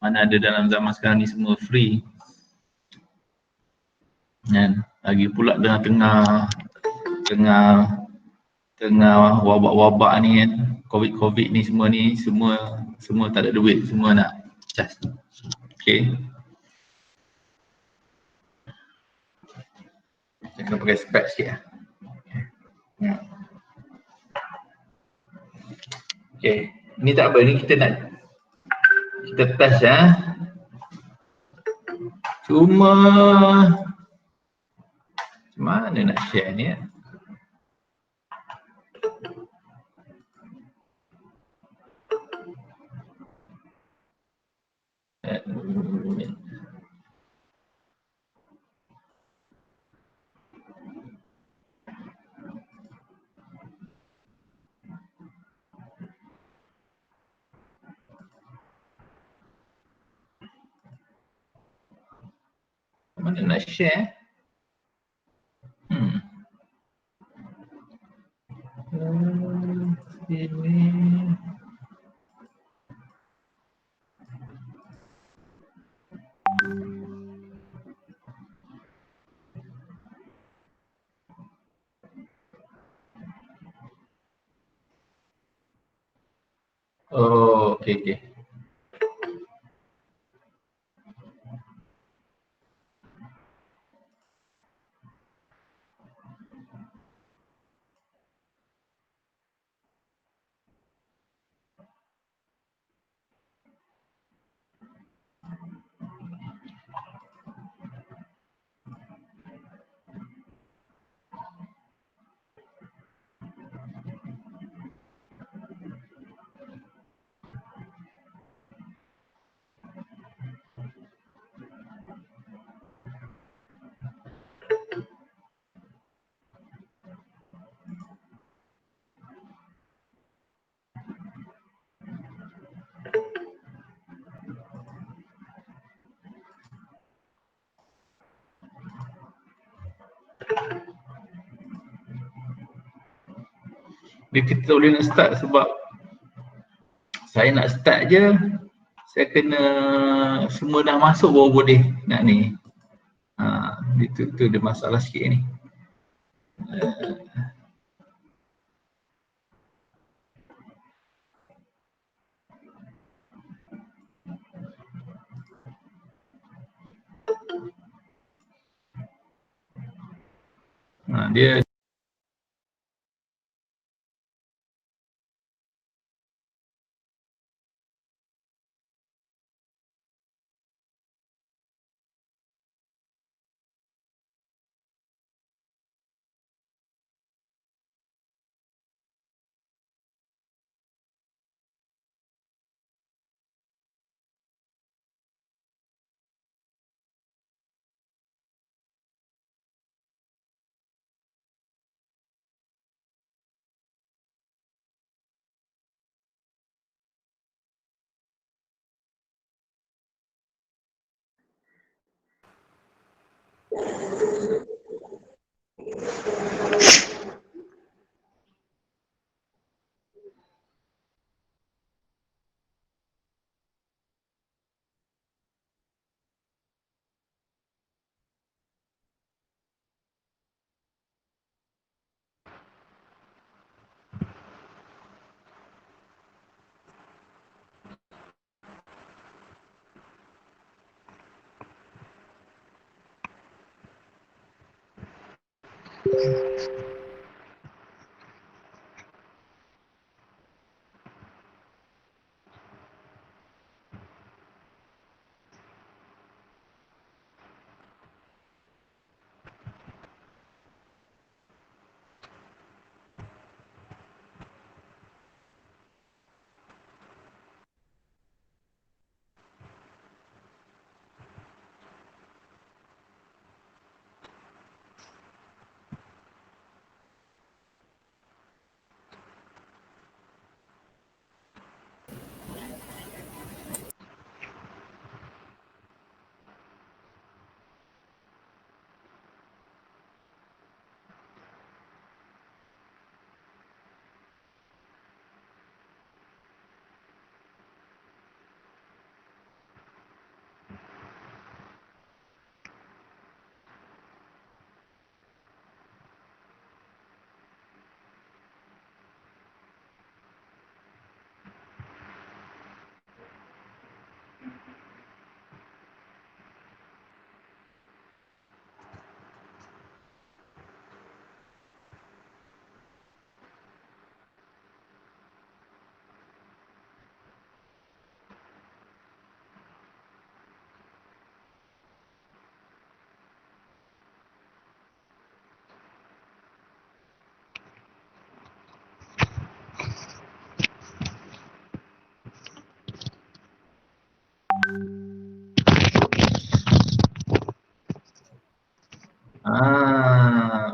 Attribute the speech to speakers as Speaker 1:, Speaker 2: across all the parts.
Speaker 1: Mana ada dalam zaman sekarang ni semua free. Kan? Lagi pula dengan tengah wabak-wabak ni kan, COVID ni semua tak ada duit, semua nak cas. Okay. Saya kena pakai spek sikit lah. Okay, ni tak apa, ni kita test ya. Cuma macam mana nak share ni ya? Mana nak share? Sini. Oh, okay. Dia kita tak boleh nak start sebab saya nak start je, saya kena semua dah masuk baru boleh nak ni. Itu dia masalah sikit ni. Dia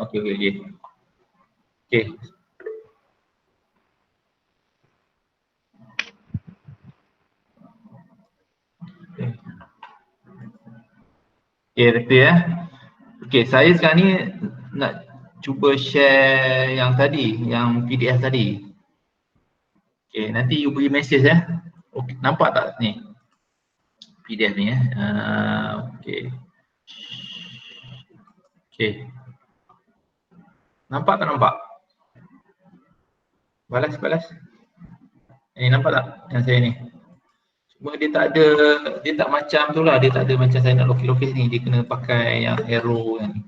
Speaker 1: Okey okey okey. Okey. Okey, betul ya. Okey, saya sekarang ni nak cuba share yang tadi, yang PDF tadi. Okey, nanti you beri mesej ya. Okey, nampak tak ni? PDF ni ya. Okey. Okey. Nampak tak nampak? Balas. Ni nampak tak yang saya ni? Cuma dia tak ada, dia tak macam tu lah, dia tak ada macam saya nak lokis-lokis ni, dia kena pakai yang arrow yang ni.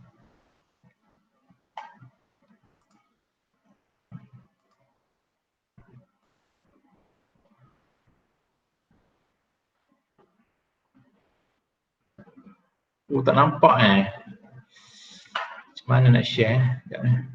Speaker 1: Oh, tak nampak Macam mana nak share Sekejap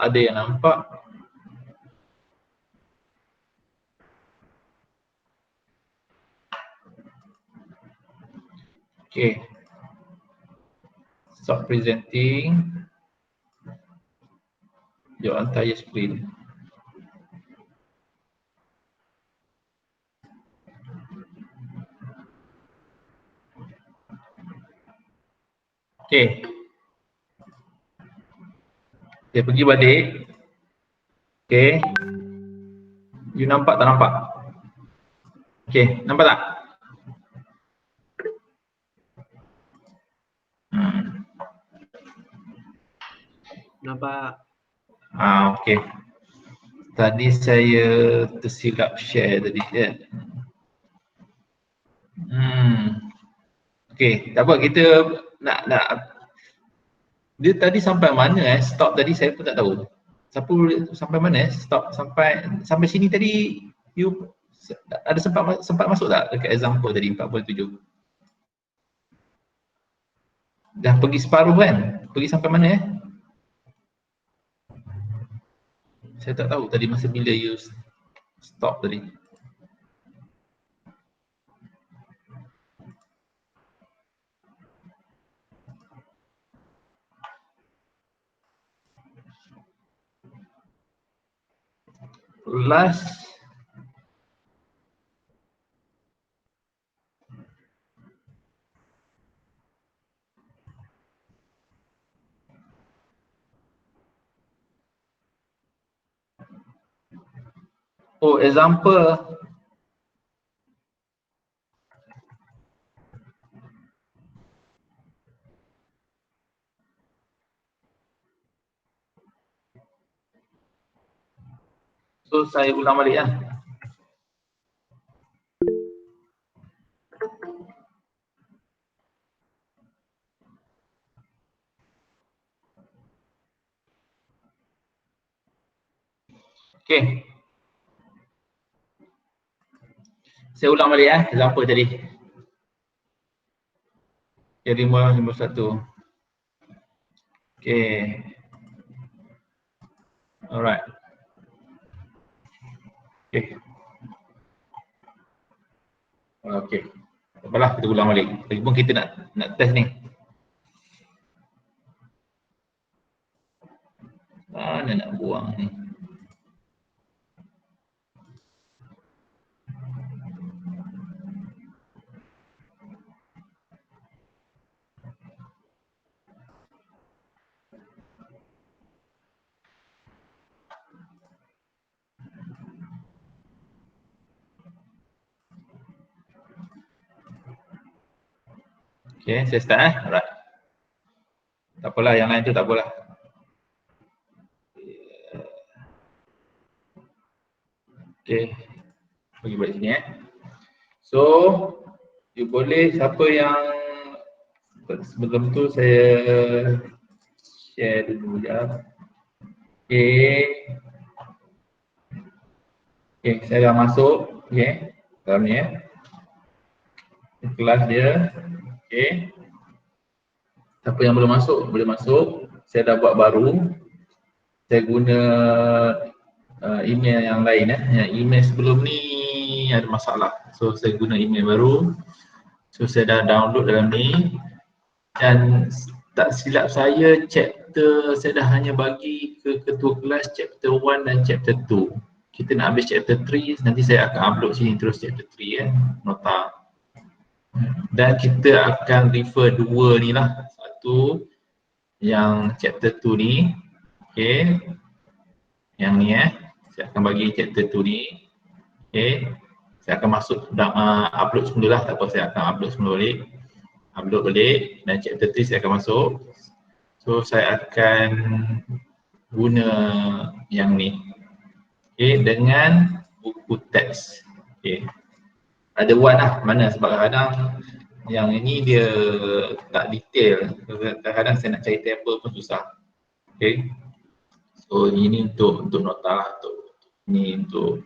Speaker 1: Ada yang nampak. Okay. Stop presenting your entire screen. Okay. Dia pergi balik. Okay. You nampak tak nampak? Okay, nampak tak?
Speaker 2: Nampak.
Speaker 1: Okay. Tadi saya tersilap share tadi kan. Okay, tak apa, kita nak dia tadi sampai mana stop tadi saya pun tak tahu. Siapa sampai mana stop sampai sini tadi you ada sempat masuk tak dekat example tadi 47? Dah pergi separuh kan? Pergi sampai mana Saya tak tahu tadi masa bila you stop tadi. Last example. So saya ulang balik Okay. Saya ulang balik example tadi. Yang 51. Okay. Alright. Okay. Okay. Tak apalah, kita ulang balik. Lagipun kita nak test ni. Mana nak buang ni? Okay, saya start Alright. Tak apalah, yang lain tu tak apalah. Okay. Pergi balik sini So, you boleh siapa yang sebelum tu saya share dulu sekejap. Okay. Okay, saya dah masuk dalam ni kelas dia. Okay. Siapa yang belum masuk, boleh masuk. Saya dah buat baru. Saya guna email yang lain Yang email sebelum ni ada masalah. So saya guna email baru. So saya dah download dalam ni. Dan tak silap saya chapter saya dah hanya bagi ke ketua kelas chapter 1 dan chapter 2. Kita nak habis chapter 3, nanti saya akan upload sini terus chapter 3 nota. Dan kita akan refer dua ni lah. Satu yang chapter 2 ni. Okay. Yang ni saya akan bagi chapter 2 ni. Okay. Saya akan masuk upload semula lah, tak apa, saya akan upload semula balik. Upload balik dan chapter 3 saya akan masuk. So saya akan guna yang ni. Okay, dengan buku teks. Okay. Ada one lah, mana sebab kadang yang ini dia tak detail. Kadang-kadang saya nak cari table pun susah. Okay. So ini untuk nota lah, ini untuk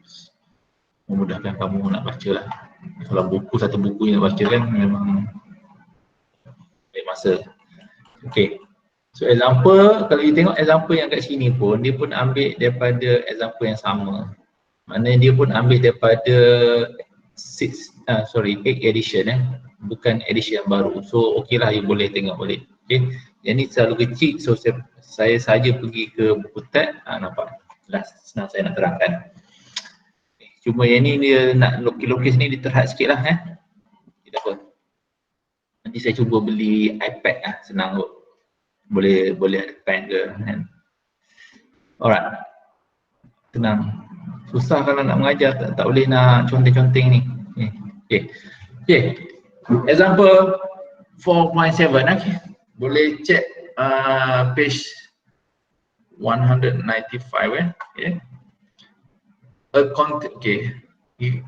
Speaker 1: memudahkan kamu nak baca lah. Kalau buku, satu buku yang nak baca kan memang masa. Okay. So example, kalau you tengok example yang kat sini pun, dia pun ambil daripada example yang sama. Maknanya dia pun ambil daripada 8 edition bukan edition yang baru. So okey lah, you boleh tengok balik. Okay. Yang ni selalu kecil, so saya saja pergi ke buku teks, nampak. Senang saya nak terangkan. Cuma yang ni dia nak lukis-lukis ni dia terhad sikit lah tidak apa. Nanti saya cuba beli iPad senang kot. Boleh ada pen ke kan. Alright. Tenang. Susah kalau nak mengajar, tak boleh nak conteng-conteng ni. Okay. Example 4.7 okay. Boleh check page 195 okay. Okay.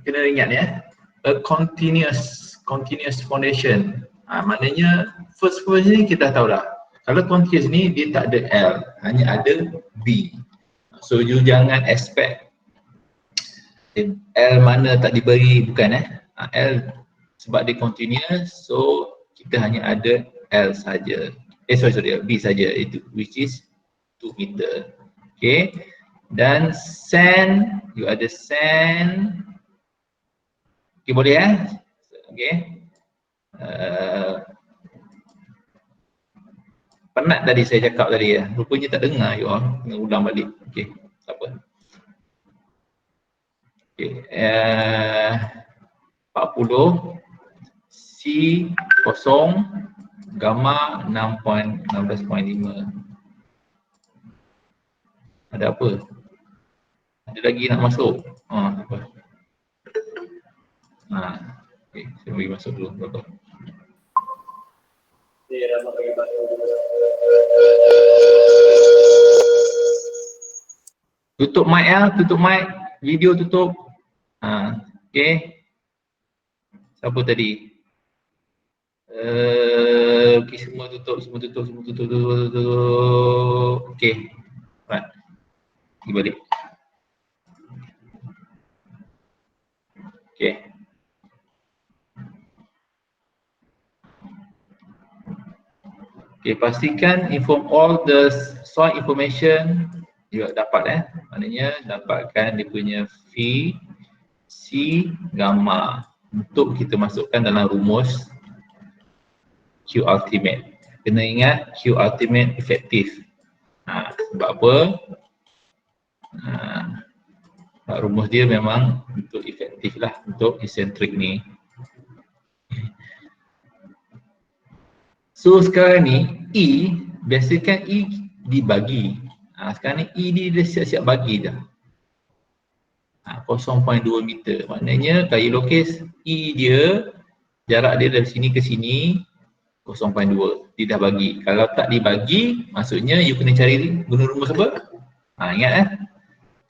Speaker 1: Kena ingat a continuous foundation. Maknanya first ni kita dah tahu dah. Kalau continuous ni dia tak ada L, hanya ada B. So you jangan expect L mana tak diberi, bukan L sebab dia continuous, so kita hanya ada L saja. B saja, itu which is 2 meter. Okay. Dan sand, you ada sand. Okay, boleh Okay. Penat tadi saya cakap tadi rupanya tak dengar you all, kena ulang balik. Okay, tak apa. Okay, 40 C0 gamma 16.5. Ada apa? Ada lagi nak masuk? Apa? Okay, saya bagi masuk dulu. Berapa? Tutup mic tutup mic, video tutup. Okay. Siapa tadi? Okay, semua tutup. Okay. Right. Pergi balik. Okay. Okay, pastikan inform all the soil information you dapat maknanya dapatkan dia punya phi C gamma untuk kita masukkan dalam rumus Q ultimate. Kena ingat Q ultimate efektif. Sebab apa? Rumus dia memang untuk efektif lah untuk eccentric ni. So sekarang ni E, biasakan E dibagi. Sekarang ni E dia siap-siap bagi dah. 0.2 meter. Maknanya kalau lukis E dia, jarak dia dari sini ke sini 0.2. Dia dah bagi. Kalau tak dibagi, maksudnya you kena cari guna rumus apa? Ingat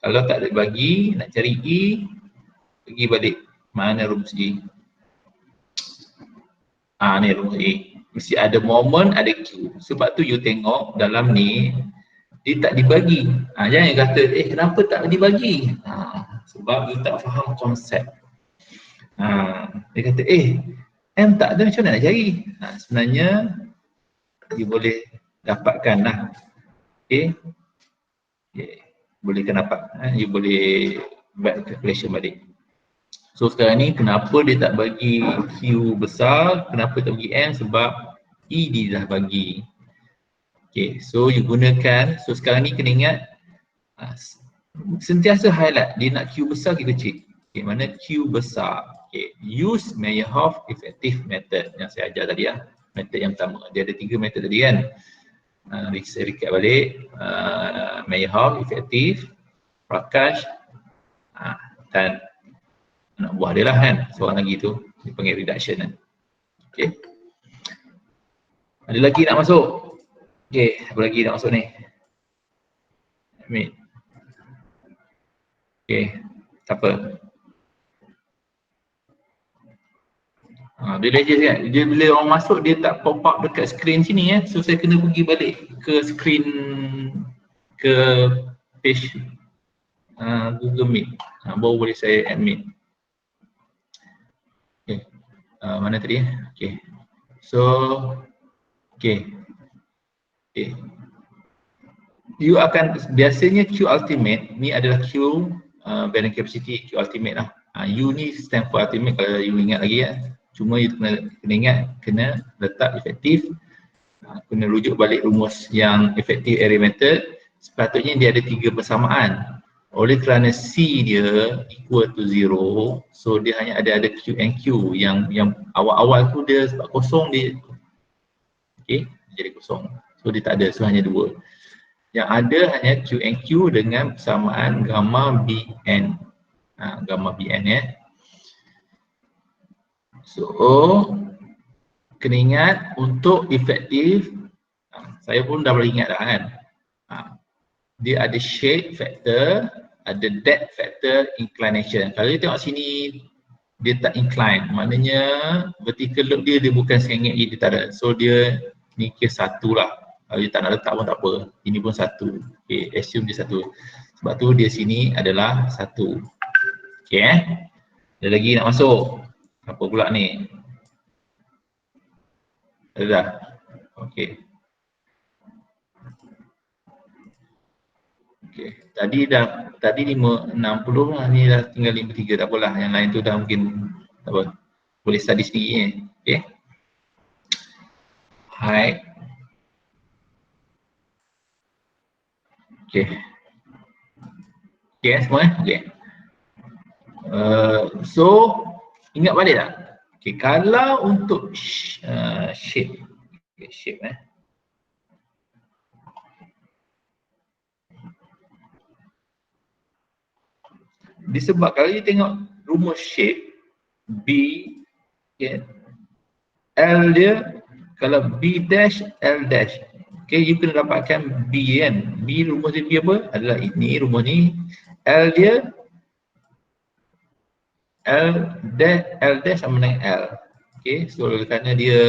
Speaker 1: kalau tak dibagi, nak cari E, pergi balik. Mana rumus E? Ni rumus E. Mesti ada moment, ada Q. Sebab tu you tengok dalam ni dia tak dibagi. Jangan kata kenapa tak dibagi? Sebab you tak faham konsep. Dia kata M tak ada, macam mana nak cari? Sebenarnya you boleh dapatkan lah. Okay. Bolehkan dapat. You boleh buat calculation balik. So sekarang ni kenapa dia tak bagi Q besar, kenapa tak bagi M? Sebab E dia dah bagi. Okay, so you gunakan, so sekarang ni kena ingat sentiasa highlight, dia nak Q besar ke kecil. Okay, mana Q besar. Okay, use Meyerhof effective method yang saya ajar tadi lah. Method yang pertama, dia ada 3 method tadi kan. Saya recap balik, Meyerhof effective, Prakash dan anak buah dia lah kan, seorang lagi tu dipanggil reduction kan. Okay, ada lagi nak masuk? Okay, apa lagi nak masuk ni? Admit. Okay, tak apa. Dia legend kan, dia bila orang masuk dia tak pop up dekat screen sini ya. So saya kena pergi balik ke screen, ke page Google Meet, baru boleh saya admit. Okay, mana tadi? Okay, so okay, you akan, biasanya Q ultimate ni adalah Q bearing capacity, Q ultimate lah. U ni stand for ultimate kalau you ingat lagi ya. Cuma you kena ingat, kena letak efektif, kena rujuk balik rumus yang effective area method. Sepatutnya dia ada 3 persamaan. Oleh kerana C dia equal to 0, so dia hanya ada Q and Q yang awal-awal tu dia sebab kosong dia, okay, jadi kosong. So dia tak ada, so hanya 2. Yang ada hanya Q and Q dengan persamaan gamma Bn. Gamma Bn ya. So kena ingat untuk efektif, saya pun dah boleh ingat dah kan. Dia ada shape factor, ada depth factor, inclination. Kalau you tengok sini dia tak incline, maknanya vertical load dia bukan sengit, dia tak ada. So dia ni kes 1 lah. Kalau you tak nak letak pun tak apa, ini pun 1. Okay, assume dia 1. Sebab tu dia sini adalah 1. Okay ada lagi nak masuk? Apa pula ni? Ada dah? Okay. Okay, tadi 60 lah, ni dah tinggal 53, tak apalah, yang lain tu dah mungkin tak apa, boleh study sendiri ni. Okay, height. Okay, okay semua okay. So ingat balik tak? Okay, kalau untuk shape, okay, shape disebab kalau you tengok rumus shape B, okay, L dia, kalau B dash, L dash, okay, you kena dapatkan B kan. B, rumus dia B apa? Adalah ini, rumus ni. L dia, L dash sama dengan L. Okay, so kerana dia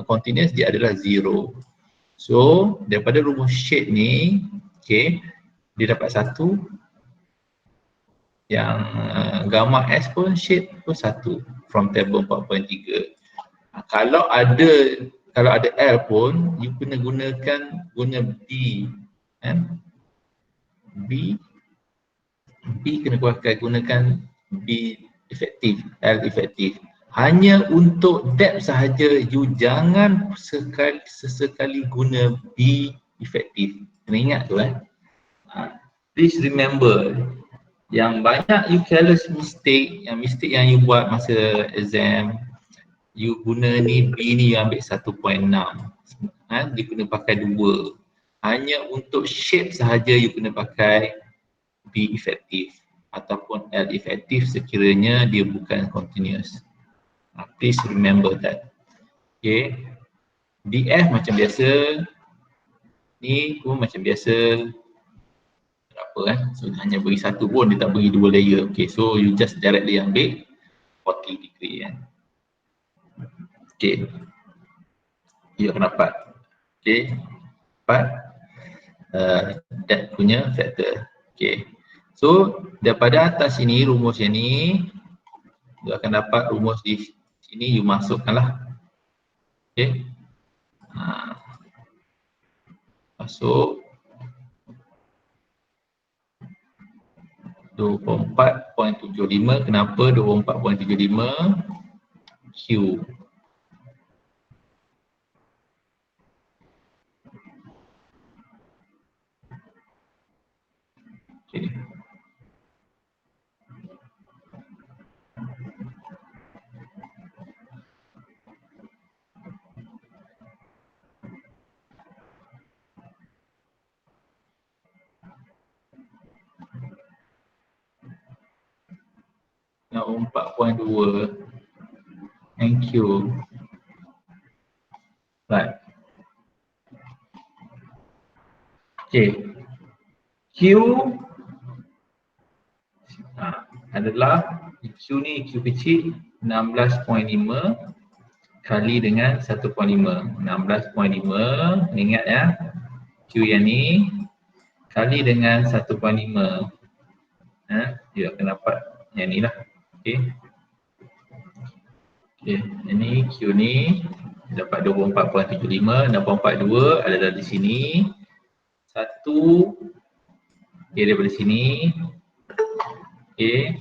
Speaker 1: continuous, dia adalah 0. So, daripada rumus shape ni, okay, dia dapat 1. Yang gamma S pun shape pun 1 from table 4.3. Kalau ada L pun, you kena guna B kan? B kena gunakan B efektif, L efektif. Hanya untuk depth sahaja, you jangan sesekali guna B efektif. Kena ingat tu please remember, yang banyak you careless mistake yang you buat masa exam, you guna ni B ni you ambil 1.6, dia kena pakai 2. Hanya untuk shape sahaja you kena pakai B efektif ataupun L efektif sekiranya dia bukan continuous. Please remember that. Okay, DF macam biasa, ni pun macam biasa. Kenapa so hanya beri 1 pun, dia tak beri 2 layer. Okay, so you just directly ambil 40 degree kan. Okay, you akan dapat, okay, dapat that punya factor. Okay, so daripada atas ini rumus yang ni, You akan dapat rumus di sini, you masukkanlah. Okay. Masuk 24.75. Kenapa 24.75? Q. Okay. Nak 4.2 NQ. Right. Okay. Q adalah Q ni, Q kecil 16.5 kali dengan 1.5. 16.5, ingat ya, Q yang ni kali dengan 1.5. Dia akan dapat yang ni lah. Okay. Okay, ini Q ni dapat 24.75, 6.42 adalah di sini. 1 dia daripada sini. Okay.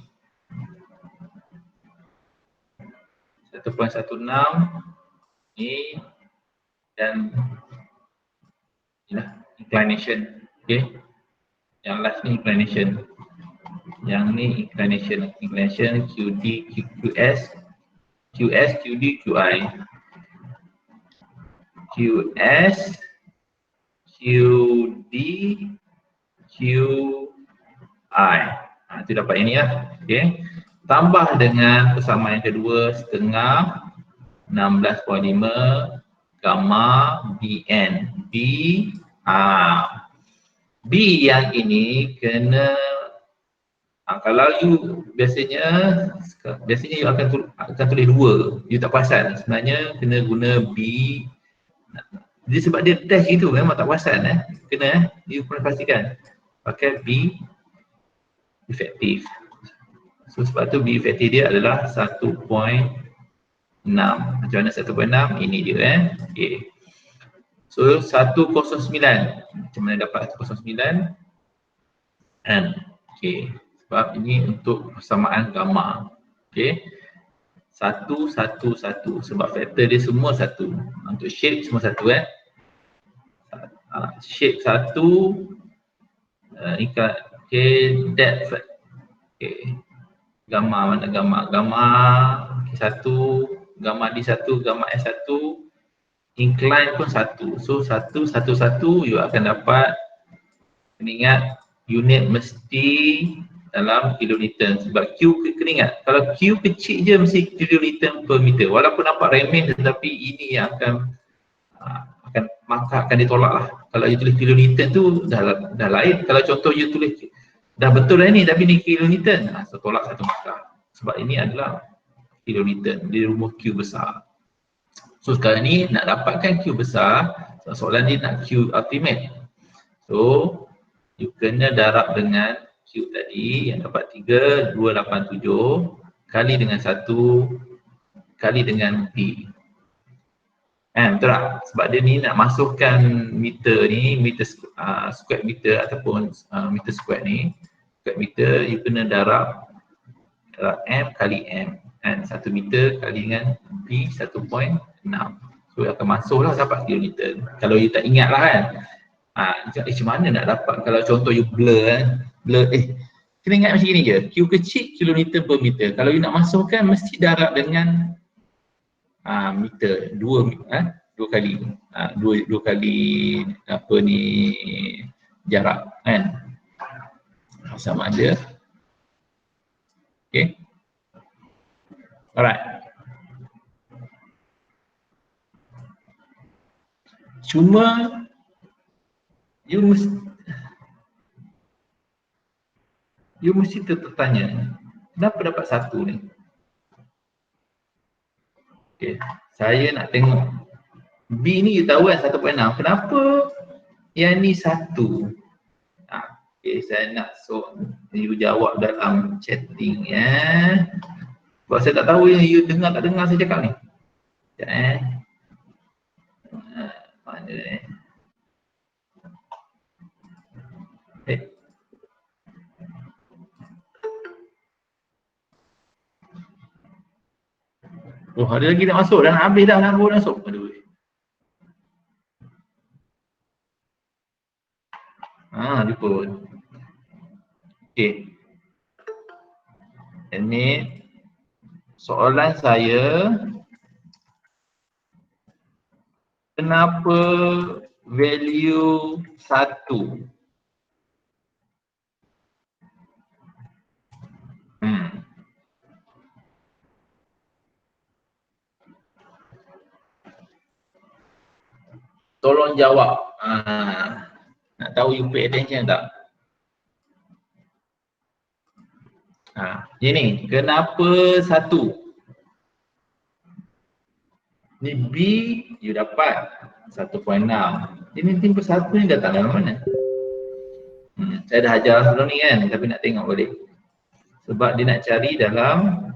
Speaker 1: 1.16 ni dan inilah inclination. Okay. Yang last ni inclination. Yang ni inclination. Inclination QD, QS, QD, QI. QS, QD, QI. Itu dapat ini lah. Okay. Tambah dengan persamaan yang kedua, setengah 16.5 gamma BN. B yang ini kena kalau you biasanya you akan tulis 2, you tak perasan. Sebenarnya kena guna B. Dia sebab dia dash itu memang tak perasan kena you perlu pastikan pakai B efektif. So sebab tu B efektif dia adalah 1.6. Macam mana 1.6? Ini dia Okay. So 109. Macam mana dapat 109? Okay. Sebab ini untuk persamaan gamma. Okay. 1, 1, 1. Sebab faktor dia semua 1. Untuk shape semua 1 shape 1 okay, depth. Okay. Gamma mana gamma? Gamma okay, 1, gamma D1, gamma S1, incline pun 1. So 1, 1, 1 you akan dapat. Ingat unit mesti dalam kilonewton. Sebab Q kena ingat, kalau Q kecil je mesti kilonewton per meter. Walaupun nampak remeh tetapi ini yang akan ditolak lah. Kalau you tulis kilonewton tu dah lain. Kalau contoh you tulis dah betul lah ni tapi ni kilonewton, so tolak satu markah. Sebab ini adalah kilonewton, dia rumus Q besar. So sekarang ni nak dapatkan Q besar, soalan ni nak Q ultimate. So you kena darab dengan Q tadi yang dapat 3,287 kali dengan 1 kali dengan B. Betul tak? Sebab dia ni nak masukkan meter ni, meter square meter ataupun meter square ni, square meter you kena darab M kali M. 1 meter kali dengan B 1.6. So akan masuklah dapat kilonewton. Kalau you tak ingat lah macam mana nak dapat kalau contoh you blur kena ingat macam ni je. Q kecil kilonewton per meter. Kalau you nak masukkan mesti darab dengan meter 2 kali dua kali apa ni jarak sama ada. Okay. Alright. Cuma you mesti tertanya, kenapa dapat 1 ni? Okay. Saya nak tengok B ni you tahu 1.6. Kenapa yang ni 1? Okay, saya nak you jawab dalam chatting Sebab saya tak tahu yang you dengar tak dengar saya cakap ni. Sekejap mana ni? Oh, ada lagi nak masuk dah, nak habis dah lah, baru masuk. Aduh. Lupa. Okey. Ini soalan saya, kenapa value 1? Tolong jawab. Nak tahu you pay attention tak? Ini kenapa 1? Ni B you dapat 1.6. Ini timbul 1 ni datang dari mana? Saya dah ajar sebelum ni kan, tapi nak tengok balik. Sebab dia nak cari dalam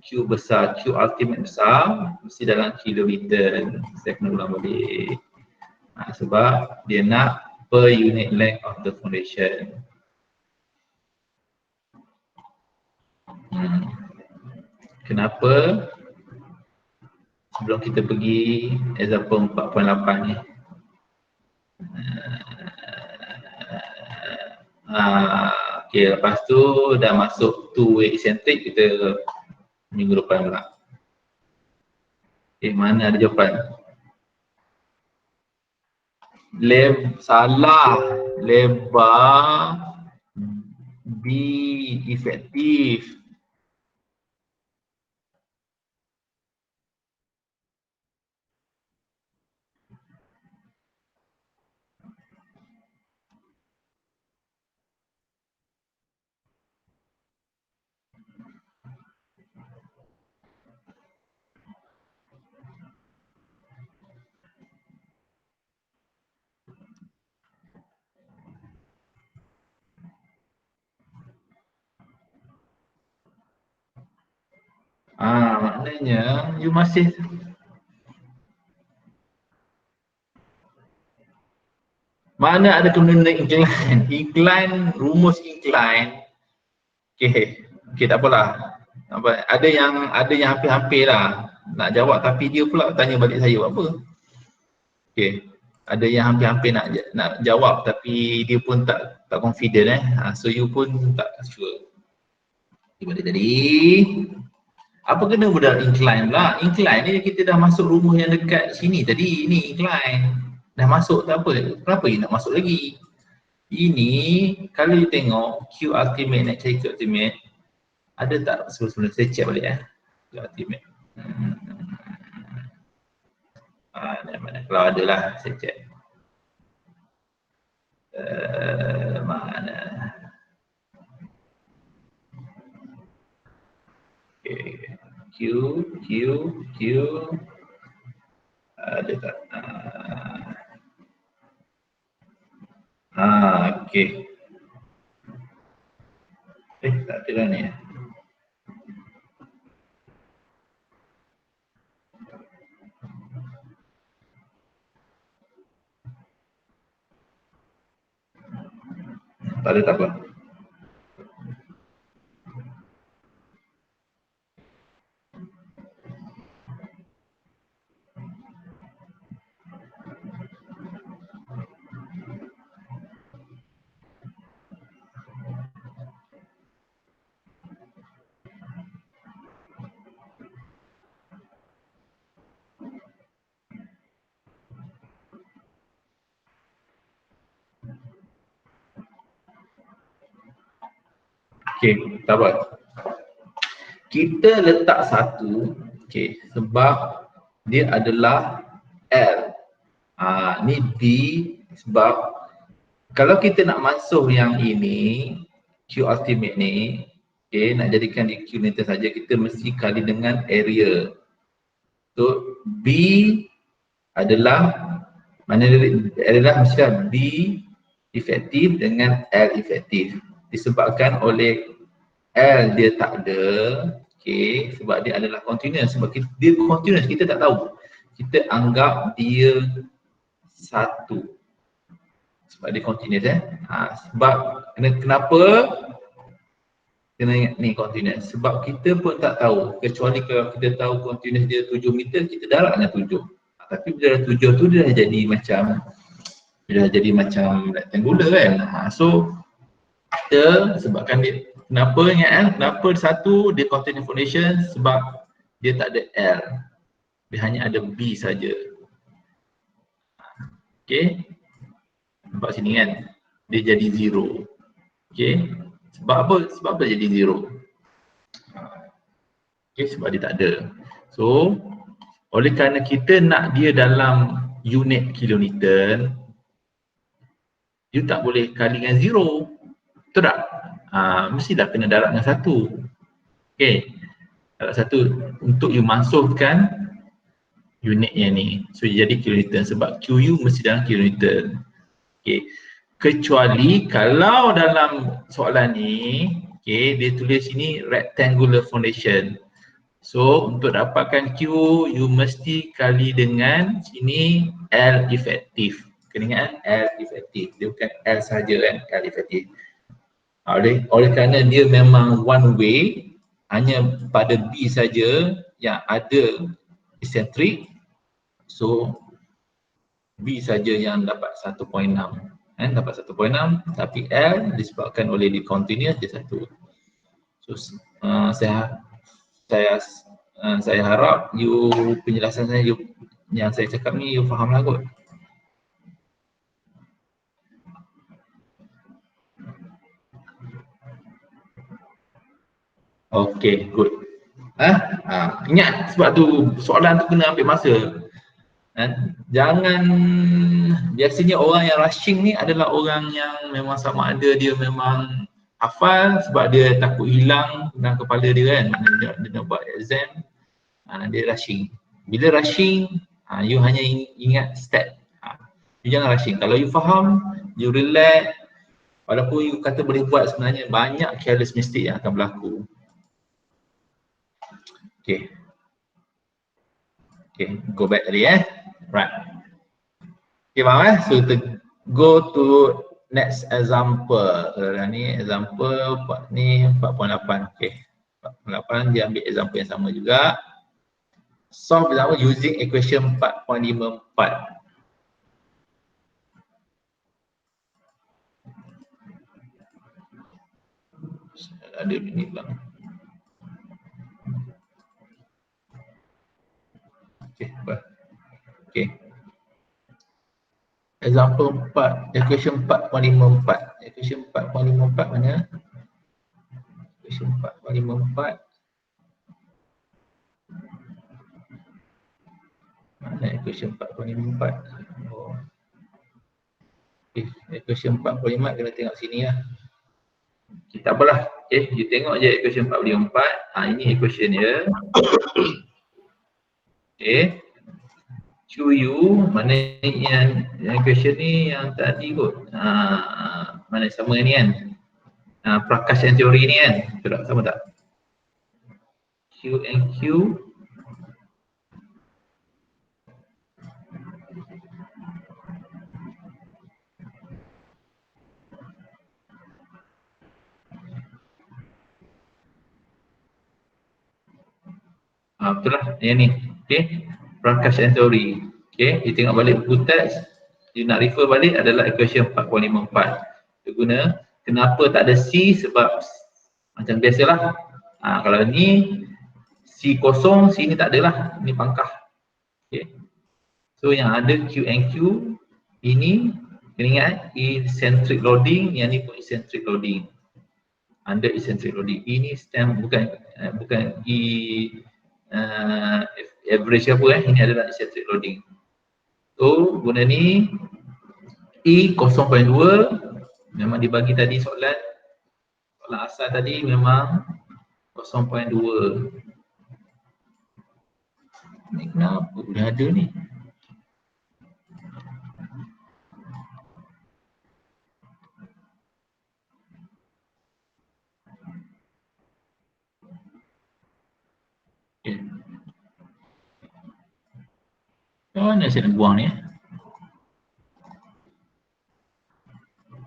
Speaker 1: Q besar, Q ultimate besar, mesti dalam kiloliter. Saya kena ulang balik. Sebab dia nak per unit length of the foundation. Kenapa? Sebelum kita pergi example 4.8 ni. Okay, lepas tu dah masuk two-way eccentric, kita minggu depan pula. Mana ada jawapan? Salah. Lebar B efektif. Maknanya you masih mana ada kena incline. Incline, rumus incline. Okay, tak apalah. Ada yang hampir-hampir lah nak jawab, tapi dia pula tanya balik saya buat apa. Okay, ada yang hampir-hampir nak jawab tapi dia pun tak confident so you pun tak sure. Balik tadi. Apa kena modal incline pula? Incline ni kita dah masuk rumus yang dekat sini tadi. Ini incline. Dah masuk tak apa. Kenapa you nak masuk lagi? Ini kalau you tengok Q ultimate, nak cari Q ultimate, ada tak sebelum saya check balik Q ultimate. Mana? Kalau ada lah saya check. Mana? Okay. Q ada tak? Okay. Tak ada lah ni. Tak ada, tak apa. Okay, tak apa. Kita letak 1, okay, sebab dia adalah L. Ni D sebab kalau kita nak masuk yang ini, Q ultimate ni, okay, nak jadikan dia Q meter saja, kita mesti kali dengan area. So B adalah mesti B efektif dengan L efektif. Disebabkan oleh L dia tak ada, Okay, sebab dia adalah continuous. Sebab dia continuous, kita tak tahu. Kita anggap dia satu. Sebab dia continuous sebab kenapa kena ingat ni continuous? Sebab kita pun tak tahu, kecuali kalau kita tahu continuous dia 7 meter, kita darabkan 7. Tapi bila 7 tu dia dah jadi macam rectangular kan. So kita sebabkan dia, kenapa ingat kenapa satu dia continuous foundation? Sebab dia tak ada L, dia hanya ada B saja. Okay, nampak sini kan, dia jadi zero. Okay, sebab apa jadi zero? Okay, sebab dia tak ada. So oleh kerana kita nak dia dalam unit kilonewton, you tak boleh kali dengan zero, betul tak? Mesti dah kena darab dengan satu. Okay, darab satu untuk you masukkan unitnya ni. So jadi kilonewton sebab QU mesti dalam kilonewton. Okay, kecuali kalau dalam soalan ni, okay, dia tulis sini rectangular foundation. So untuk dapatkan Q, you mesti kali dengan sini L efektif. Kena ingat L efektif, dia bukan L saja kan, L efektif. Oleh kerana dia memang one way, hanya pada B saja yang ada eccentric, so B saja yang dapat 1.6. Dapat 1.6, tapi L disebabkan oleh di continuous dia 1. So saya harap you penjelasan saya yang saya cakap ni you faham lah kot. Okay, good. Ingat sebab tu soalan tu kena ambil masa. Jangan, biasanya orang yang rushing ni adalah orang yang memang sama ada dia memang hafal sebab dia takut hilang dalam kepala dia kan, dia nak buat exam, dia rushing. Bila rushing, you hanya ingat step. You jangan rushing. Kalau you faham, you relax, walaupun you kata boleh buat, sebenarnya banyak careless mistake yang akan berlaku. Okay, go back tadi right. Okay, faham so go to next example. Ni example ni 4.8. Okay, 4.8 dia ambil example yang sama juga. Solve example using equation 4.54. Ada minit bang. Okay. Example 4, equation 4.54. Equation 4.54 mana? Equation 4.54. Mana equation 4.54? Oh. Okay, equation 4.54 kena tengok sini lah. Okay, tak apalah. Okay, you tengok je equation 4.54. Ini equation dia. Okay. QU, mana yang equation ni yang tadi kot. Mana sama ni kan. Prakash and teori ni kan. Betul tak? Sama tak? Q and Q. Betul lah, yang ni. Okay, Prakash and teori. Okay, you tengok balik buku teks, you nak refer balik adalah equation 4.54. Dia guna, kenapa tak ada C? Sebab macam biasalah, kalau ni C kosong, C ni tak ada lah, ni pangkah. Okay, so yang ada Q and Q, ini kena ingat eccentric loading, yang ni pun eccentric loading. Under eccentric loading, ini stem bukan average apa ini adalah eccentric loading. So guna ni E 0.2 memang dibagi tadi soalan asal tadi memang 0.2. Ni kenapa boleh ada ni? Mana saya nak buang ni?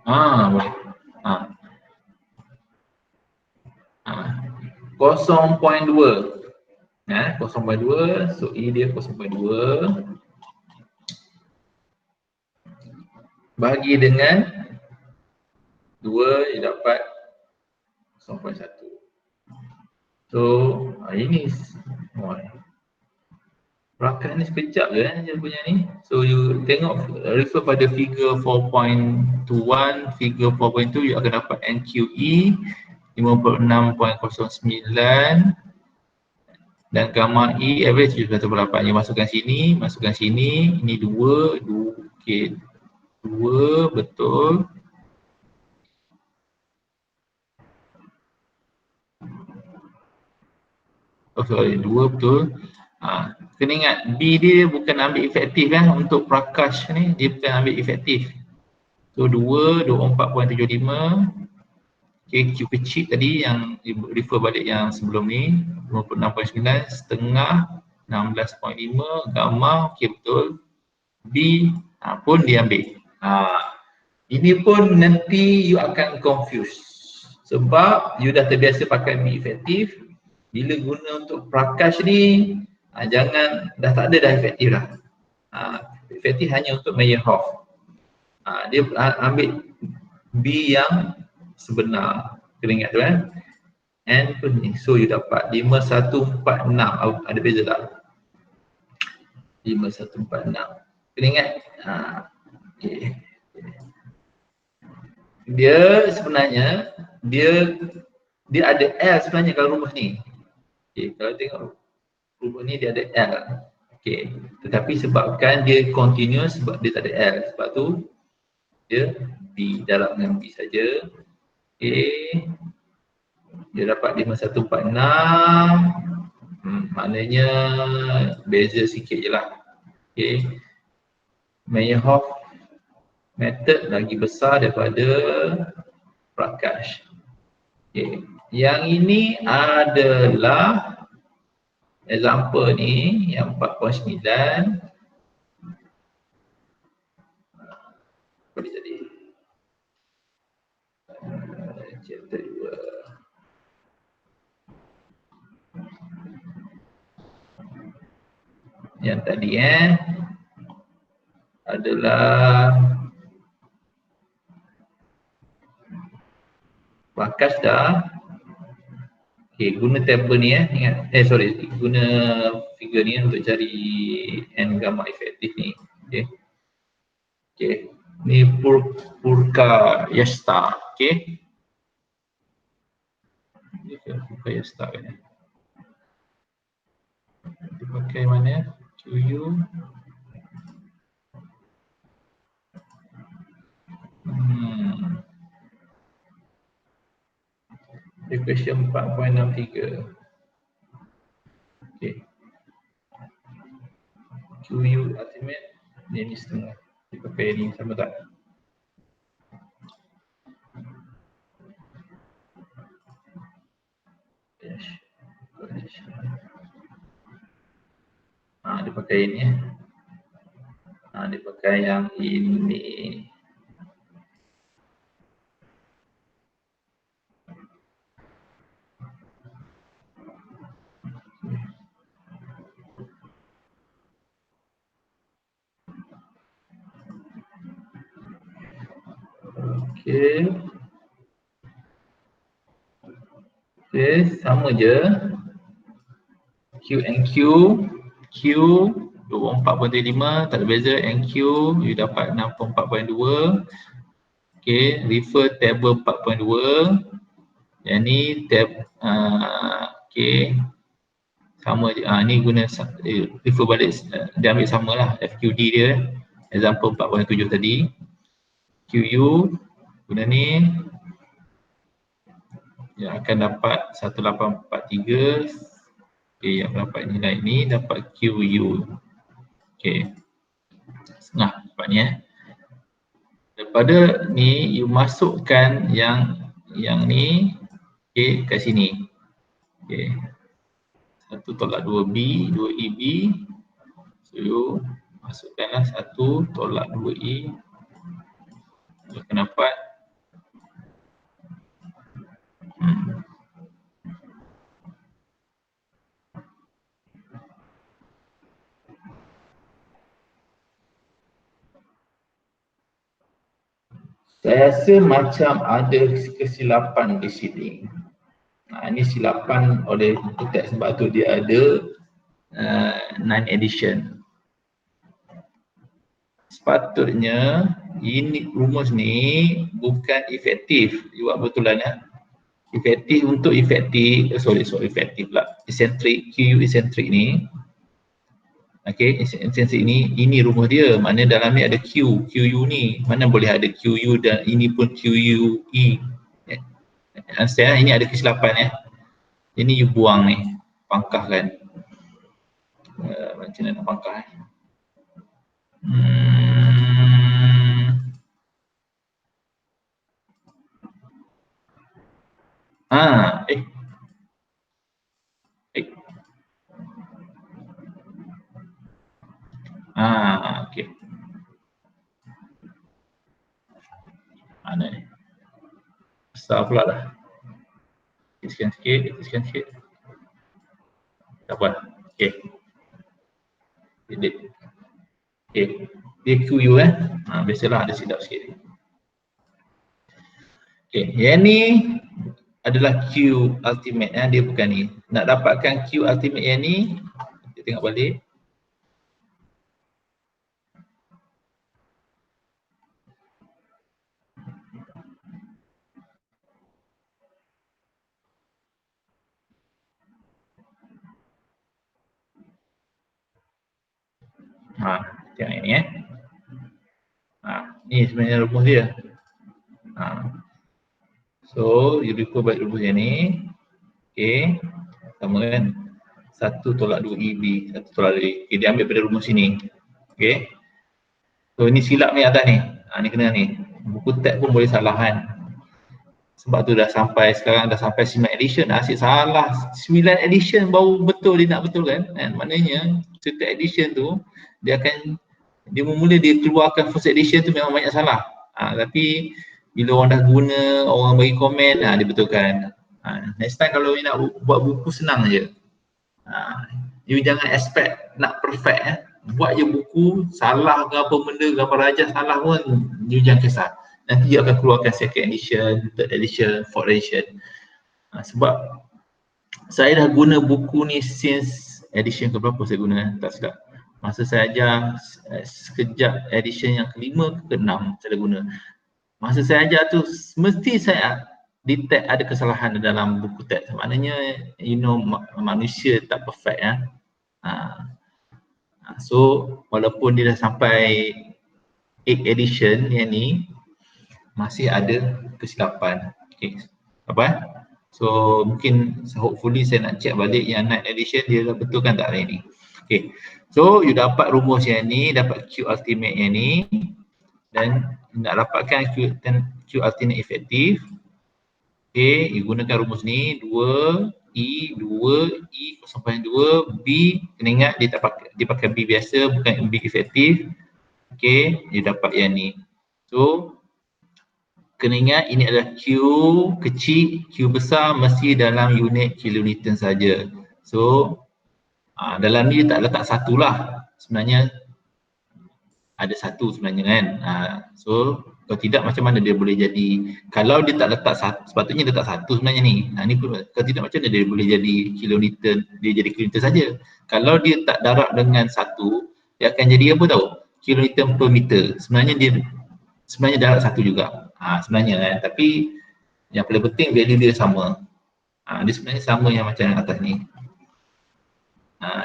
Speaker 1: Boleh. 0.2. 0.2, so E dia 0.2 bagi dengan 2 dia dapat 0.1. So ini rakan ni sekejap je dia punya ni. So you tengok, refer pada figure 4.21, figure 4.2, you akan dapat NQE 56.09 dan gamma E average 7.8. You masukkan sini, ini 2, okey. 2 betul. Oh sorry, 2 betul. Kena ingat B dia bukan ambil efektif kan untuk Prakash ni, dia bukan ambil efektif. So 2, 24.75. Okay, Q kecil tadi yang refer balik yang sebelum ni 56.9, setengah 16.5, gamma okey betul. B pun dia ambil. Ini pun nanti you akan confuse sebab you dah terbiasa pakai B efektif. Bila guna untuk Prakash ni jangan, dah tak ada dah efektif dah. Efektif hanya untuk Meyerhof. Dia ambil B yang sebenar, kena ingat tu kan. And pun ni, so you dapat 5146, ada beza tak? 5146, kena ingat. Okay. Dia sebenarnya, dia ada L sebenarnya kalau rumah ni. Okay, kalau tengok rumah ni dia ada L. Okay, tetapi sebabkan dia continuous, sebab dia tak ada L, sebab tu dia B, darab dengan B saja. Okay, dia dapat 5146. Maknanya beza sikit je lah. Okay, Meyerhof method lagi besar daripada Prakash. Okay, yang ini adalah example ni yang 4.9. Boleh jadi chapter 2. Yang tadi adalah Prakash dah. Okay, guna table ni ingat, guna figure ni untuk cari N gamma efektif ni. Okay, ni Purka Yasta. Okay, ni Purka Yasta kan. Dia pakai mana? QU. Equation 4.63. Okay. QU ultimate, dia ni setengah. Dia pakai ni, sama tak? Dia pakai ini dia pakai yang ini. Okay. Okay, sama je. Q and Q. Q 24.5, tak ada beza. NQ you dapat 64.2. Okay, refer table 4.2. Yang ni tab okay, sama je. Ni guna refer balik, dia ambil samalah FQD dia. Example 4.7 tadi. QU guna ni yang akan dapat 1843. Okay, yang dapat nilai ni dapat QU. Okay, setengah dapat ni daripada ni you masukkan yang ni kat sini. Okay, 1 tolak 2B, 2EB. So you Masukkanlah 1 tolak 2E. Kenapa? Saya rasa macam ada kesilapan di sini. Ini silapan oleh buku teks sebab tu dia ada 9 edition. Sepatutnya ini rumus ni bukan efektif. Buat betulan ya. Efektif untuk efektif, efektif pula. Eccentric, QU eccentric ni. Okey, eccentric ini rumus dia. Mana dalam ni ada Q, QU ni. Mana boleh ada QU dan ini pun QUE. Understand? Ini ada kesilapan ya. Ini you buang ni, pangkahkan. Macam mana nak pangkah okey. Mana ni? Besar pula dah. Sikit sikit. Tak apa. Okey. Edit. Okey. Dia QU biasalah ada silap sikit. Okey, yang ni adalah Q ultimate dia bukan ni. Nak dapatkan Q ultimate yang ni, kita tengok balik. Tengok yang ni ni sebenarnya rumus dia. So, you refer balik rumus yang ni. Okey, sama kan? 1 tolak 2 EB, 1 tolak 2 EB. Dia ambil pada rumus sini. Okey. So, ni silap ni atas ni. Ni kena ni. Buku teks pun boleh salah kan. Sebab tu dah sampai sekarang dah sampai 9 edition. Asyik salah 9 edition baru betul dia nak betulkan. Maknanya setiap edition tu dia mula dia keluarkan first edition tu memang banyak salah. Tapi bila orang dah guna, orang bagi komen, dia betulkan. Next time kalau you nak buat buku senang je. You jangan expect nak perfect Buat je buku, salah ke apa benda, gambar rajah salah pun, you jangan kisah. Nanti you akan keluarkan second edition, third edition, fourth edition. Sebab saya dah guna buku ni since edition ke berapa saya guna, tak silap. Masa saya ajar sekejap edition yang kelima ke keenam saya dah guna. Masa saya ajar tu mesti saya detect ada kesalahan dalam buku teks. Maknanya manusia tak perfect So walaupun dia dah sampai 8 edition yang ni masih ada kesilapan. Okay. So mungkin hopefully saya nak check balik yang 9 edition dia dah betulkan tak hari ni. Okay. So you dapat rumus yang ni, dapat Q ultimate yang ni, dan nak dapatkan Q ultimate efektif. Okay, you gunakan rumus ni 2E 0.2 B, kena ingat dia pakai B biasa bukan B efektif. Okay, dia dapat yang ni. So kena ingat ini adalah Q kecil, Q besar mesti dalam unit kilonewton saja. So dalam ni tak letak satu lah, sebenarnya ada satu sebenarnya kan. So kalau tidak macam mana dia boleh jadi, kalau dia tak letak satu, sepatutnya letak satu sebenarnya ni. Ni kalau tidak macam mana dia boleh jadi kilonewton, dia jadi kilonewton saja. Kalau dia tak darab dengan satu, dia akan jadi apa tahu? Kilonewton per meter. Sebenarnya darab satu juga. Sebenarnya kan, tapi yang paling penting value dia sama. Dia sebenarnya sama yang macam yang atas ni.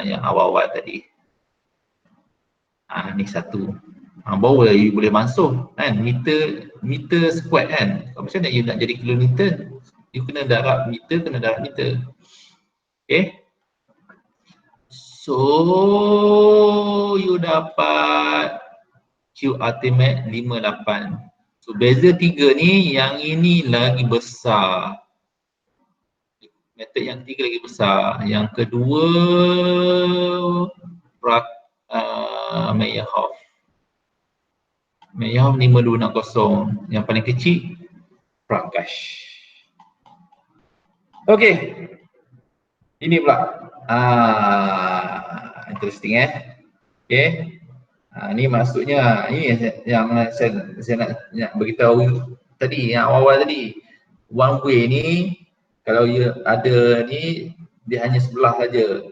Speaker 1: Yang awal-awal tadi. Ni satu. Baru you boleh masuk kan, meter square kan. Macam mana you nak jadi kilonewton? You kena darab meter, kena darab meter. Okay. So you dapat Q ultimate 58. So beza 3 ni, yang ini lagi besar. Method yang ketiga lagi besar. Yang kedua Meyerhoff. Meyerhoff 5260. Yang paling kecil Prakash. Okey. Ini pula. Interesting Okey. Ni maksudnya ini yang saya nak beritahu tadi, yang awal tadi. One way ni kalau dia ada ni dia hanya sebelah saja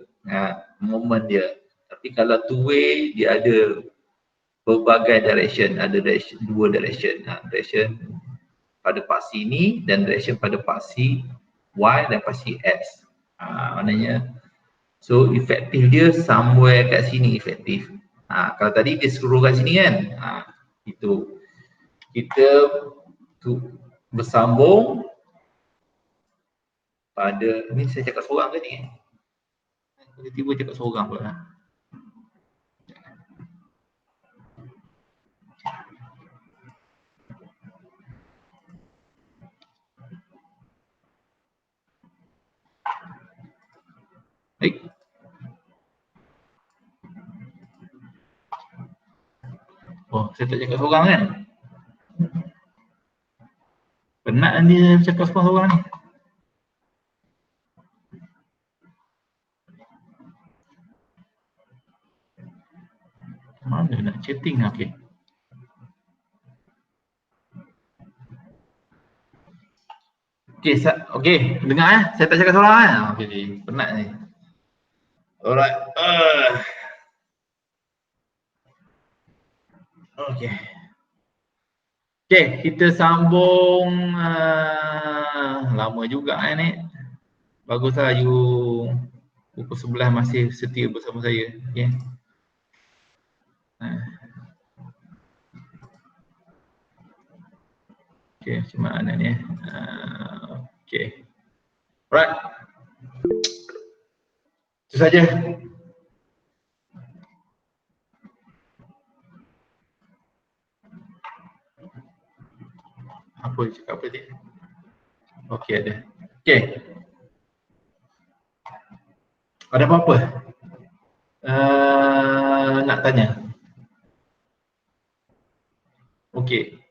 Speaker 1: moment dia. Tapi kalau two way dia ada berbagai direction, ada direction, dua direction. Direction pada paksi ni dan direction pada paksi Y dan paksi X. Maknanya so efektif dia somewhere kat sini efektif. Kalau tadi dia seluruh kat sini kan. Itu kita bersambung pada ni. Saya cakap seorang ke ni? Tiba-tiba cakap seorang pula. Baik. Oh, saya tak cakap seorang kan? Penat dia cakap seorang ni. Mana nak chatting lah, okey. Okey, dengar saya tak cakap seorang kan? Okey, penat ni. Alright. Okey. Okey, kita sambung lama juga ni. Baguslah you pukul 11 masih setia bersama saya. Okey. Okey, macam mana ni? Okey. Alright. Itu saja. Apa dia cakap apa dia? Okey, ada. Okey. Ada apa-apa? Nak tanya. Okey.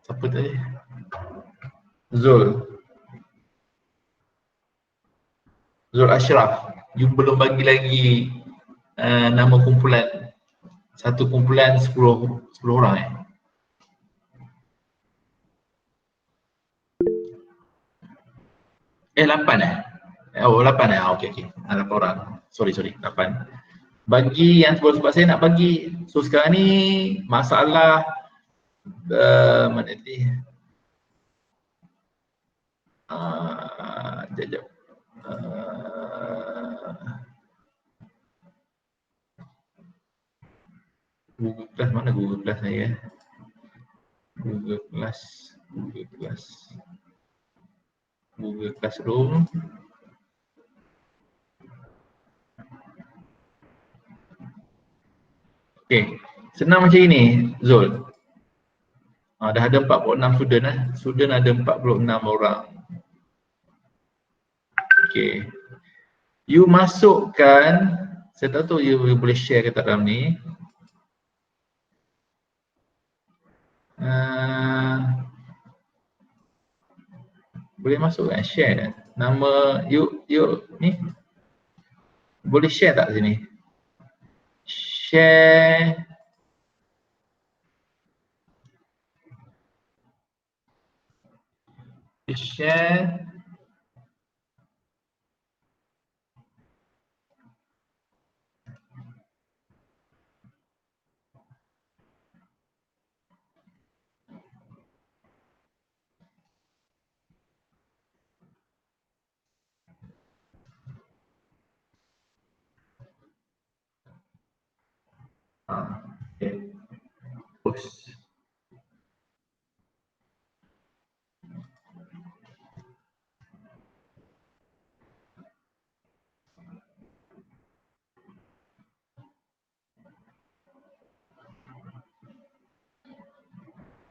Speaker 1: Siapa tadi? Zul Ashraf. You belum bagi lagi nama kumpulan. Satu kumpulan 10 orang Lapan Oh 8 okey. 8 orang. Sorry 8. Bagi yang sebab saya nak bagi. So sekarang ni masalah mana ni? Sekejap. Google Class, mana Google Class saya? Google Classroom. Okey, senang macam ini Zul. Dah ada 46 student Student ada 46 orang. Okey. You masukkan, saya tak tahu you boleh share ke tak dalam ni. Boleh masuk kan, share nama you ni. Boleh share tak sini? Share. Share. Okay. Post.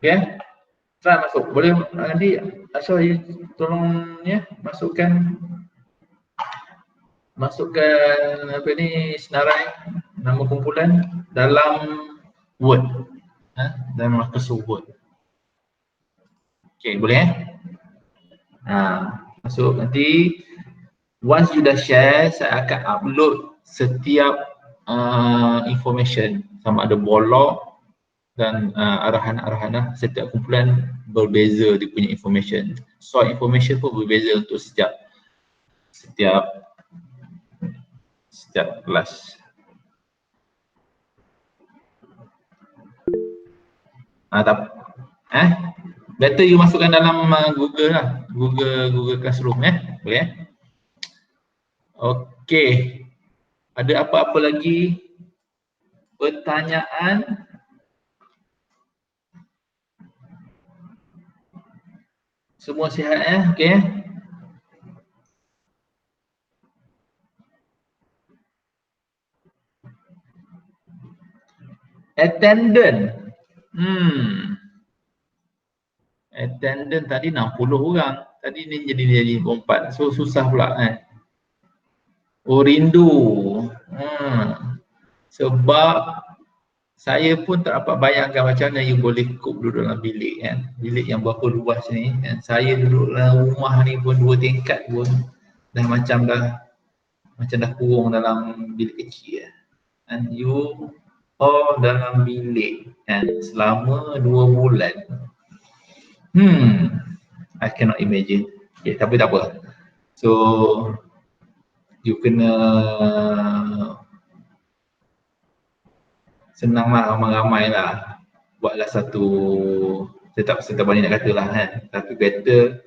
Speaker 1: Okay. Try masuk. Boleh nanti Asal you tolong ya masukkan masukkan apa ni senarai nama kumpulan dalam Word, dalam Microsoft Word. Okey, boleh masuk nanti. Once you dah share, saya akan upload setiap information, sama ada bolok dan arahan-arahan setiap kumpulan berbeza dia punya information. Soal information pun berbeza untuk setiap kelas. Better you masukkan dalam Google lah, Google Classroom boleh Okey. Ada apa-apa lagi pertanyaan? Semua sihat okey. Attendant. Attendant tadi 60 orang. Tadi ni jadi 4. So susah pula Oh rindu. Sebab saya pun tak dapat bayangkan macam mana you boleh cope duduk dalam bilik bilik yang berapa luas ni saya duduk dalam rumah ni pun 2 tingkat pun dah macam dah kurung dalam bilik kecil and you dalam bilik selama 2 bulan. I cannot imagine. Okay, tapi tak apa. So you kena senanglah, ramai-ramai lah. Buatlah satu, saya tak berani nak kata lah tapi better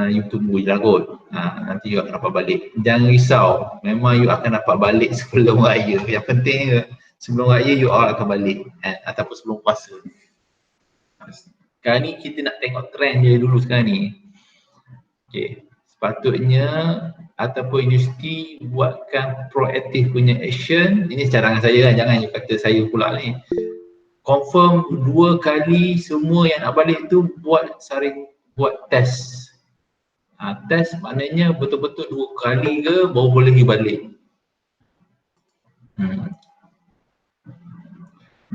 Speaker 1: you tunggu je lah kot. Nanti you akan dapat balik. Jangan risau, memang you akan dapat balik sebelum raya. Yang penting sebelum raya you all akan balik ataupun sebelum puasa. Sekarang ni kita nak tengok trend je dulu sekarang ni. Okay. Sepatutnya ataupun universiti buatkan proaktif punya action. Ini cadangan saya jangan you kata saya pula ni. Confirm 2 kali semua yang nak balik tu buat test. Test maknanya betul-betul 2 kali ke baru boleh you balik.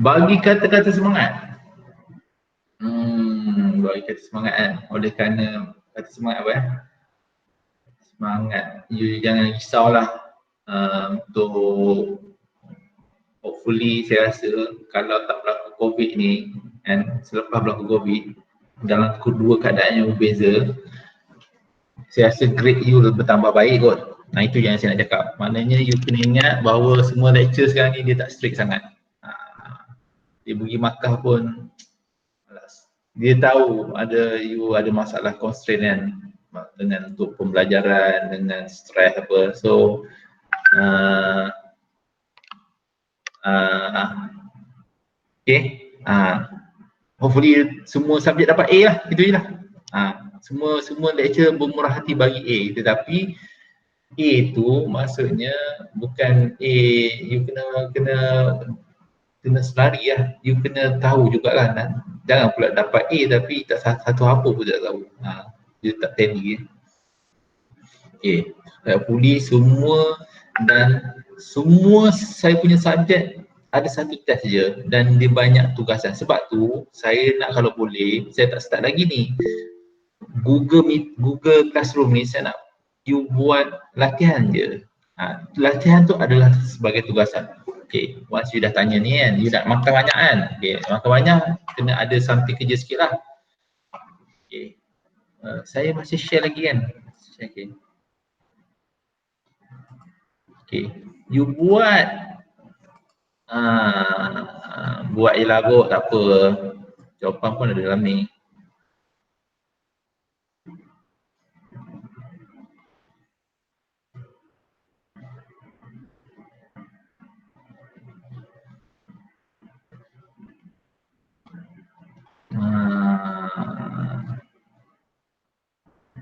Speaker 1: Bagi kata-kata semangat. Bagi kata semangat oleh kerana kata semangat apa semangat, you jangan risaulah untuk hopefully saya rasa kalau tak berlaku COVID ni selepas berlaku COVID dalam kedua keadaan yang berbeza, saya rasa grade you bertambah baik kot. Itu yang saya nak cakap. Maknanya you kena ingat bahawa semua lecture sekarang ni dia tak strict sangat. Dia pergi Makkah pun dia tahu you ada masalah constraint dengan untuk pembelajaran, dengan stres apa. So hopefully semua subjek dapat A lah, itu je lah. Semua lecture bermurah hati bagi A, tetapi A tu maksudnya bukan A, you kena selari lah, you kena tahu jugalah. Jangan pula dapat A tapi tak satu apa pun tak tahu. Dia tak tally. Hopefully semua saya punya subjek ada satu test je dan dia banyak tugasan. Sebab tu saya nak kalau boleh, saya tak start lagi ni Google Classroom ni, saya nak you buat latihan je. Latihan tu adalah sebagai tugasan. Once you dah tanya ni you nak makan banyak makan banyak, kena ada something kerja sikit lah. Saya masih share lagi you buat buat je lah kot, tak apa. Jawapan pun ada dalam ni.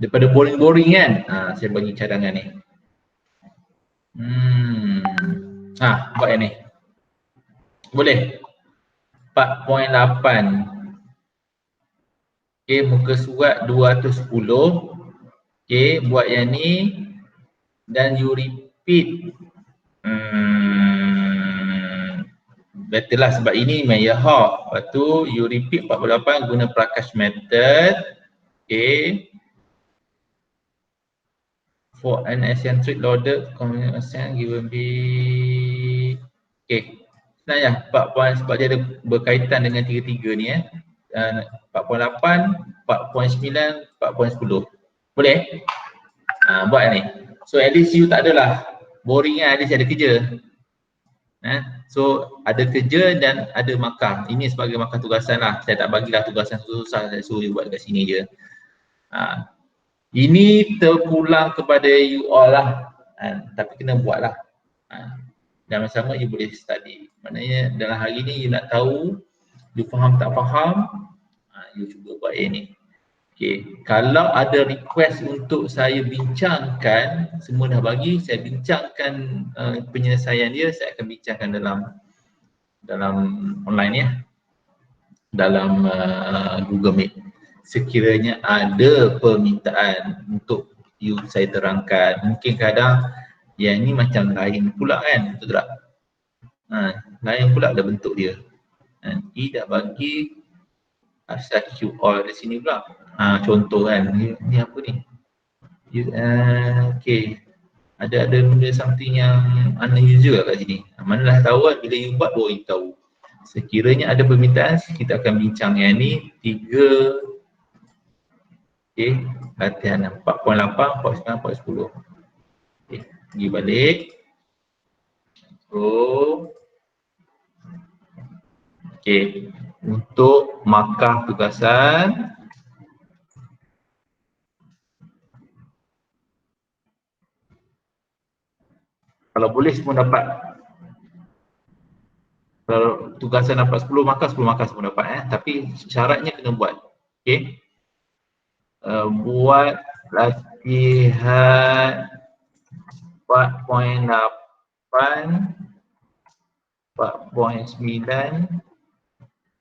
Speaker 1: Daripada boring-boring saya bagi cadangan ni. Buat yang ni. Boleh. 4.8. Muka surat 210. Buat yang ni. dan you repeat. Better lah sebab ini Maya Hawk. Lepas tu you repeat 48 guna Prakash method. Okay. For an eccentric loaded combination ascent given B. Okay. Sebenarnya 4 sebab dia ada berkaitan dengan tiga-tiga ni 4.8, 4.9, 4.10. Boleh? Buat ni. So at least you tak adalah boring at least ada kerja. So ada kerja dan ada markah. Ini sebagai markah tugasan lah. Saya tak bagilah tugasan susah, saya suruh you buat dekat sini je. Ini terpulang kepada you all lah. Tapi kena buat lah. Dan sama you boleh study. Maknanya dalam hari ni you nak tahu, you faham tak faham, you cuba buat ni. Okay. Kalau ada request untuk saya bincangkan, semua dah bagi, saya bincangkan penyelesaian dia, saya akan bincangkan dalam online ya, dalam Google Meet. Sekiranya ada permintaan untuk you saya terangkan, mungkin kadang yang ni macam lain pula kan, betul tak? Lain pula dah bentuk dia. Nanti dah bagi asal QR di sini pula. Contoh kan, ni apa ni? Okay. Ada benda something yang unusual kat sini. Manalah tahu kan, bila you buat baru you tahu. Sekiranya ada permintaan, kita akan bincang yang ni 3. Okay, latihan 4.8, 4.9, 4.10. Okay, pergi balik. So, okay, untuk markah tugasan, kalau boleh semua dapat. Kalau tugasan dapat 10 markah, 10 markah semua dapat tapi syaratnya kena buat. Okay. Buat latihan 4.8, 4.9,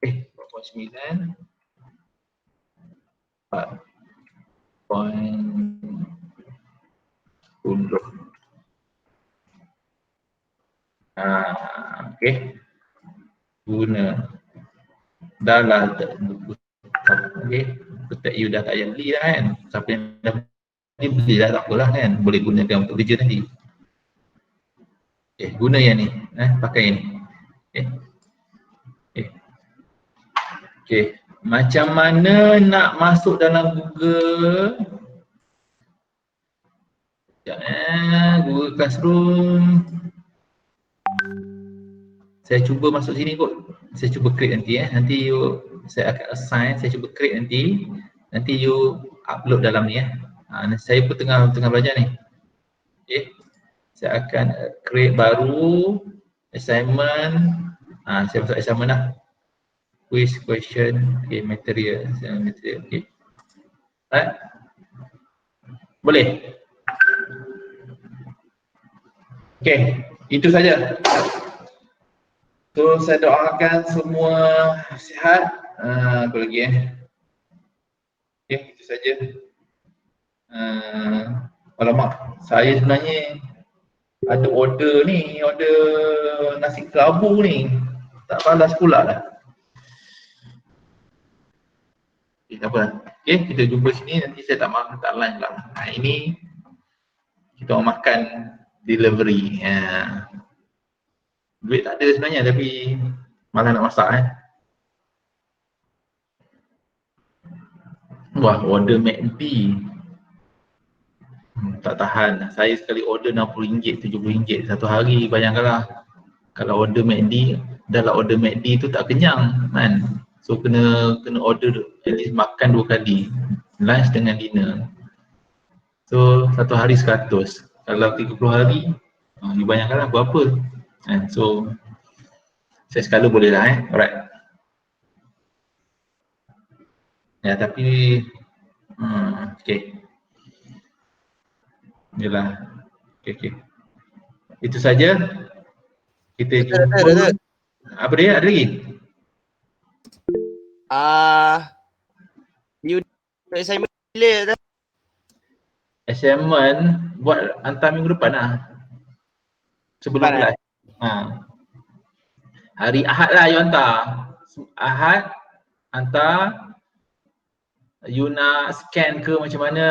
Speaker 1: 4.9, 4.10. Okay. Guna dah lah buku. Okay. Ketak you dah tak payah beli lah kan. Siapa yang dah beli dah tak apalah kan. Boleh gunakan untuk kerja nanti. Okay. Guna yang ni. Pakai yang ni. Okay. Okay. Okay. Macam mana nak masuk dalam Google? Sekejap Google Classroom. Saya cuba masuk sini kot. Saya cuba create nanti Nanti you, saya akan assign, saya cuba create nanti. Nanti you upload dalam ni saya pun tengah belajar ni. Okay. Saya akan create baru assignment. Saya masuk assignment lah. Quiz, question, okay, material. Okay. Boleh? Okay, itu saja. So saya doakan semua sihat. Apa lagi Okay, itu saja. Alamak, saya sebenarnya ada order ni, order nasi kelabu ni. Tak balas pula dah. Okay, tak apa. Okay, kita jumpa sini, nanti saya tak line lah. Ini kita mau makan delivery. Duit tak ada sebenarnya tapi malah nak masak Wah, order McD. Tak tahan. Saya sekali order RM60, RM70 satu hari, bayangkanlah. Kalau order McD, dah lah order McD tu tak kenyang kan. So kena order at least makan 2 kali. Lunch dengan dinner. So satu hari 100. Kalau 30 hari, dibayangkanlah berapa. So saya sekala boleh lah alright. Ya tapi okay. Yalah. Okay. Itu saja. Kita jumpa. Apa dia? Ada lagi?
Speaker 3: You assignment bila dah?
Speaker 1: assignment buat hantar minggu depan lah. Sebelum kelas. Hari Ahad lah you hantar. Ahad hantar. You nak scan ke macam mana?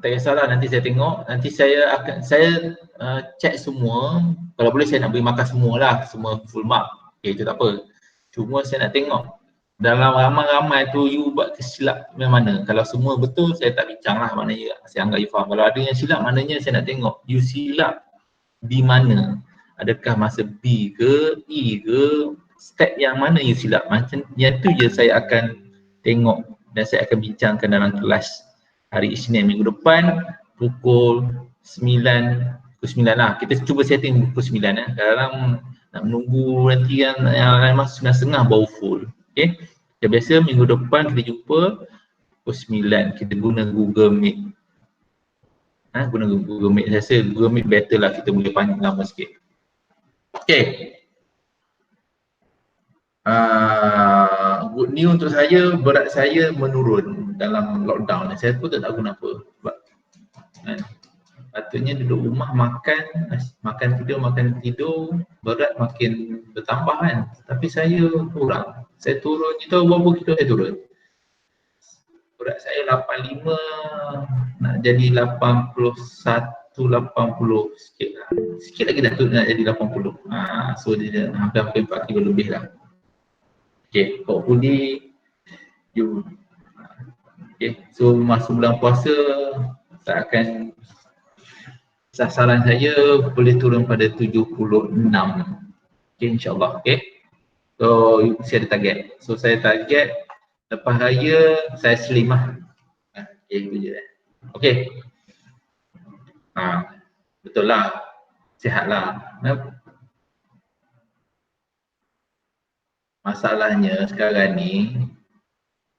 Speaker 1: Tak kisahlah, nanti saya tengok. Nanti saya akan check semua. Kalau boleh saya nak beri makan semua lah, semua full mark. Okay, itu tak apa. Cuma saya nak tengok dalam ramai-ramai tu you buat kesilap macam mana. Kalau semua betul saya tak bincang lah, maknanya saya anggap you faham. Kalau ada yang silap maknanya saya nak tengok you silap di mana. Adakah masa B ke E ke, step yang mana you silap. Macam yang tu je saya akan tengok dan saya akan bincangkan dalam kelas hari Isnin minggu depan pukul 9 lah. Kita cuba setting pukul 9 Kadang-kadang nak menunggu nanti kan yang lain masuk 9.30 baru full. Okay. Macam biasa minggu depan kita jumpa pukul 9. Kita guna Google Meet. Guna Google Meet. Saya rasa Google Meet better lah, kita boleh panjang lama sikit. Okay. Good news untuk saya, berat saya menurun dalam lockdown. Saya pun tak tahu kenapa. Sebab patutnya duduk rumah makan tidur, berat makin bertambah kan. Tapi saya kurang. Saya turun, you tahu berapa kilo saya turun? Berat saya 85 nak jadi 81, 80 sikit lah. Sikit lagi dah tu nak jadi 80. So dia hampir 4 kilo lebih lah. Okay, hopefully you so masa bulan puasa saya akan, sasaran saya boleh turun pada 76. Okay, insyaAllah. Okay, so you mesti ada target. So saya target lepas raya saya slim lah. Okay, itu je. Okay. Betul lah, sihat lah. Masalahnya sekarang ni,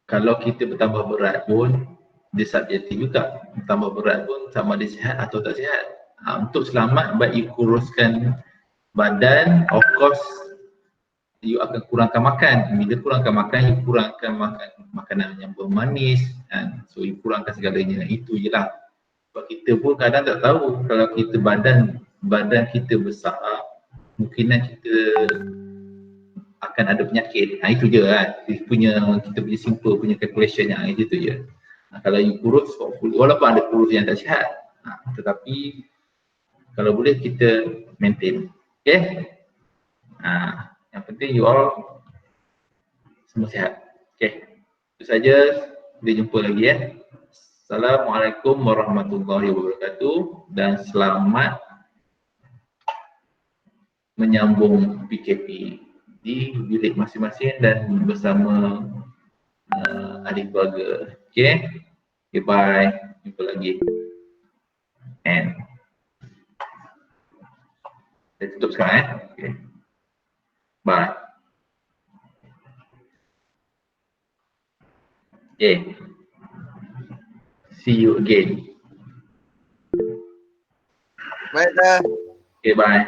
Speaker 1: kalau kita bertambah berat pun, dia subjektif juga. Bertambah berat pun sama ada sihat atau tak sihat. Untuk selamat, baik you kuruskan badan, of course, you akan kurangkan makan. Bila kurangkan makan, you kurangkan makanan yang bermanis. So you kurangkan segalanya, itu je lah. Sebab kita pun kadang tak tahu kalau kita badan kita besar, mungkinan kita akan ada penyakit. Itu je lah. Kita punya simple punya calculation yang itu je. Kalau you kurus, walaupun ada kurus yang tak sihat, tetapi kalau boleh kita maintain. Okay? Yang penting you all semua sihat. Okay? Itu saja. Kita jumpa lagi Assalamualaikum warahmatullahi wabarakatuh dan selamat menyambung PKP di bilik masing-masing dan bersama ahli keluarga. Okay? Bye. Jumpa lagi. And saya tutup sekarang Okay. Bye. Okay. See you again.
Speaker 3: Baik dah.
Speaker 1: Okay, bye.